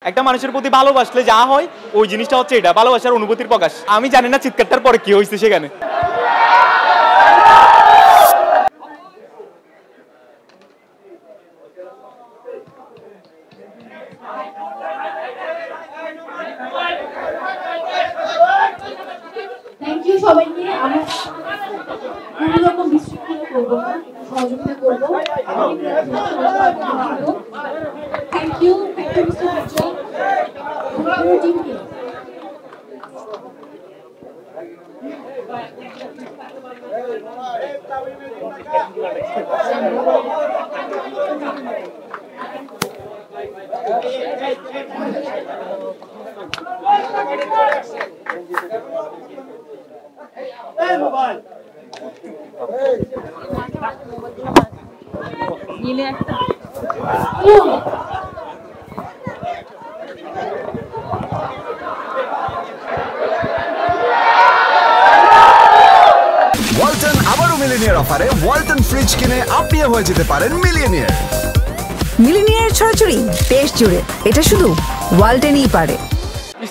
একটা মানুষের প্রতি ভালোবাসলে যা হয় ওই জিনিসটা হচ্ছে এটা ভালোবাসার অনুভূতির প্রকাশ। আমি জানি না চিৎকারটার পরে কি হয়েছে সেখানে। থ্যাংক ইউ সবাইকে। আমরা কোনো রকম বিশৃঙ্খলা করবো না, সহযোগিতা করবো। থ্যাংক ইউ মিস্টার উজ্জ্বল, পুরো টিমকে। নিলে একটা ওয়ালটন আবারও মিলিনিয়ার অফারে ওয়ালটন ফ্রিজ কিনে আপনিও হয়ে যেতে পারেন মিলিয়নিয়ার। মিলিনিয়ার ছড়াছড়ি দেশ জুড়ে, এটা শুধু ওয়ালটনই পারে।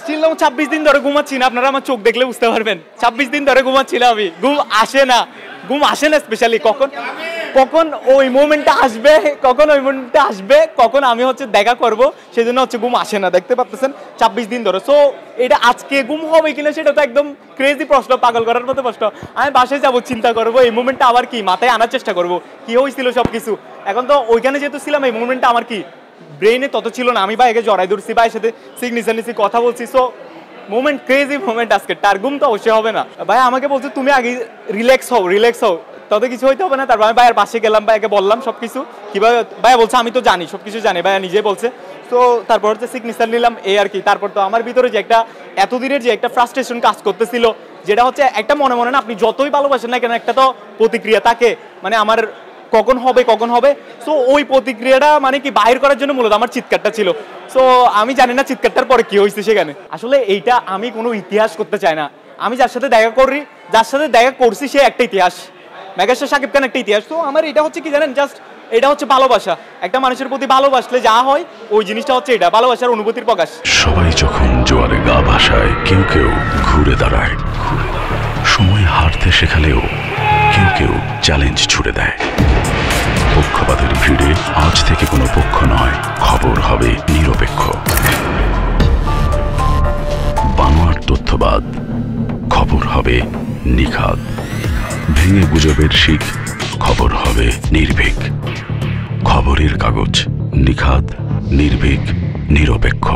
স্টিল 26 দিন ধরে ঘুমাচ্ছি না, আপনারা আমার চোখ দেখলে বুঝতে পারবেন। 26 দিন ধরে ঘুমাচ্ছিলাম আমি, ঘুম আসে না স্পেশালি কখন ওই মোমেন্টটা আসবে, কখন আমি হচ্ছে দেখা করব, সেই জন্য হচ্ছে ঘুম আসে না। দেখতে পাচ্ছেন 26 দিন ধরে। সো এটা আজকে ঘুম হবে কিনা সেটা তো একদম ক্রেজি প্রশ্ন, পাগল করার মতো প্রশ্ন। আমি বাসায় যাবো, চিন্তা করবো এই মোমেন্টটা আবার কি মাথায় আনার চেষ্টা করব, কি হয়েছিল সবকিছু। এখন তো ওইখানে যেহেতু ছিলাম, এই মোমেন্টটা আমার কি ব্রেইনে তত ছিল না। আমি ভাইকে জড়াই ধরছি, ভাইয়ের সাথে সিগনেচার নিছি, কথা বলছি। সো মোমেন্ট, ক্রেজি মোমেন্ট আজকে। তার ঘুম তো অবশ্যই হবে না। ভাই আমাকে বলছে তুমি আগে রিল্যাক্স হও, তাতে কিছু হইতে হবে না। তারপর আমি ভাইয়ের পাশে গেলাম, ভাইকে বললাম সবকিছু কিভাবে। ভাইয়া বলছে আমি তো জানি, সবকিছু জানি, ভাইয়া নিজেই বলছে। তো তারপর হচ্ছে সিগনেচার নিলাম, এই আর কি। তারপর তো আমার ভিতরে যে একটা এতদিনের যে একটা ফ্রাস্ট্রেশন কাজ করতেছিল, যেটা হচ্ছে একটা মনে না, আপনি যতই ভালোবাসেন না কেন, একটা তো প্রতিক্রিয়া থাকে, মানে আমার কখন হবে। সো ওই প্রতিক্রিয়াটা মানে কি বাহির করার জন্য মূলত আমার চিৎকারটা ছিল। সো আমি জানি না চিৎকারটার পরে কি হয়েছে সেখানে। আসলে এইটা আমি কোনো ইতিহাস করতে চাই না। আমি যার সাথে দেখা করছি সে একটা ইতিহাস, মেগাস্টার শাকিব খান একটা ইতিহাস। তো আমার এটা হচ্ছে কি জানেন, জাস্ট এটা হচ্ছে ভালোবাসা। একটা মানুষের প্রতি ভালোবাসলে যা হয় ওই জিনিসটা হচ্ছে এটা ভালোবাসার অনুভূতির প্রকাশ। সবাই যখন জোয়ারে গা ভাসায়, কেউ ঘুরে দাঁড়ায়। সময় হারতে শেখালেও কেউ চ্যালেঞ্জ ছুড়ে দেয়। পক্ষপাতের ভিড়ে আজ থেকে কোনো পক্ষ নয়, খবর হবে নিরপেক্ষ। বানোয়ার তথ্যবাদ, খবর হবে নিখাদ। ভেঙে গুজবের শিখ, খবর হবে নির্ভীক। খবরের কাগজ, নিখাদ, নির্ভীক, নিরপেক্ষ।